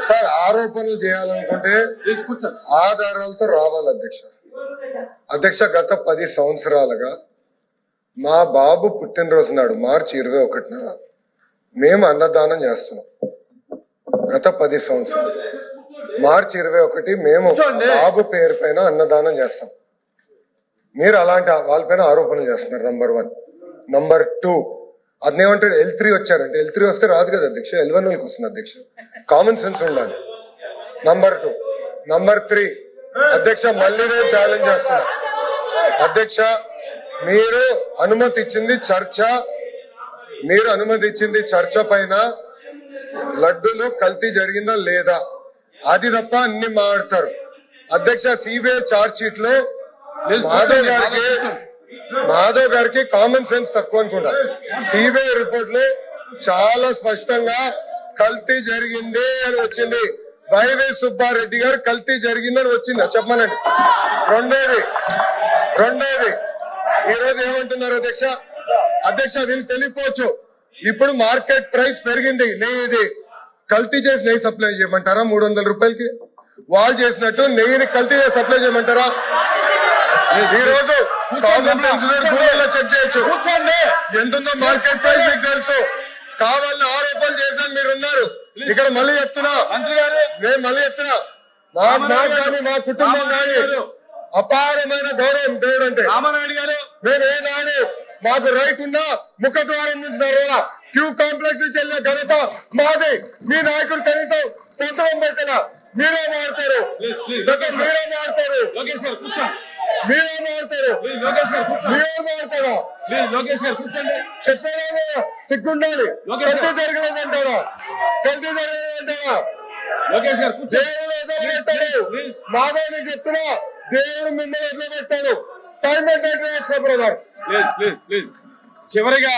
Sir ఆరోపణలు చేయాలనుకుంటే ఆధారాలతో రావాలి అధ్యక్ష. అధ్యక్ష, గత 10 సంవత్సరాలుగా మా బాబు పుట్టినరోజు నాడు మార్చి 21న మేము అన్నదానం చేస్తున్నాం. గత 10 సంవత్సరాలు మార్చి 21 మేము బాబు పేరు పైన అన్నదానం చేస్తాం. మీరు అలాంటి వాళ్ళపైన ఆరోపణలు చేస్తున్నారు. నంబర్ 1. నంబర్ 2, అదేమంటాడు L3 వచ్చారంటే L3 వస్తే రాదు కదా అధ్యక్ష, L1 వాళ్ళకి వస్తుంది అధ్యక్ష. కామన్ సెన్స్ ఉండాలి. నంబర్ 2. నంబర్ 3 అధ్యక్ష, మళ్ళీ నేను ఛాలెంజ్ చేస్తున్నా అధ్యక్ష, మీరు అనుమతి ఇచ్చింది చర్చ పైన లడ్డూలు కల్తీ జరిగిందా లేదా అది తప్ప అన్ని మాట్లాడతారు అధ్యక్ష. సిబిఐ చార్జ్ షీట్ లో మాధవ్ గారికి కామన్ సెన్స్ తక్కువ అనుకుంటా. సిబిఐ రిపోర్ట్ లో చాలా స్పష్టంగా కల్తీ జరిగింది అని వచ్చింది. వైవి సుబ్బారెడ్డి గారు కల్తీ జరిగిందని వచ్చింది చెప్పమనండి. రెండోది ఈ రోజు ఏమంటున్నారు అధ్యక్ష వీళ్ళు తెలియపోవచ్చు. ఇప్పుడు మార్కెట్ ప్రైస్ పెరిగింది. నెయ్యి కల్తీ చేసి నెయ్యి సప్లై చేయమంటారా 300 రూపాయలకి? వాళ్ళు చేసినట్టు నెయ్యిని కల్తీ చేసి సప్లై చేయమంటారా? ఈ రోజు గూగుల్లో చెక్ చేయొచ్చు ఎంతుందో మార్కెట్ ప్రైస్ మీకు తెలుసు. కావాలని ఆరోపణలు చేశాను మీరు ఉన్నారు ఇక్కడ. మళ్ళీ చెప్తున్నా మా కుటుంబం కానీ అపారమైన గౌరవం దేవుడు అంటే. మేమేనాడు మాకు రైట్ ఉన్నా ముఖద్వారం నుంచి క్యూ కాంప్లెక్స్ నుంచి వెళ్ళిన ఘనత మాది. మీ నాయకుడు కనీసం సంతకం పెట్టినా మీరే మారుతారు. చెప్పేదా సిగ్గుండాలి. కల్తీ జరగలేదంటారా? దేవుడు మాధవ్ నీకు చెప్తున్నా, దేవుడు మిమ్మల్ని వదిలిపెట్టాడు. టైం పెట్టాడు. చివరిగా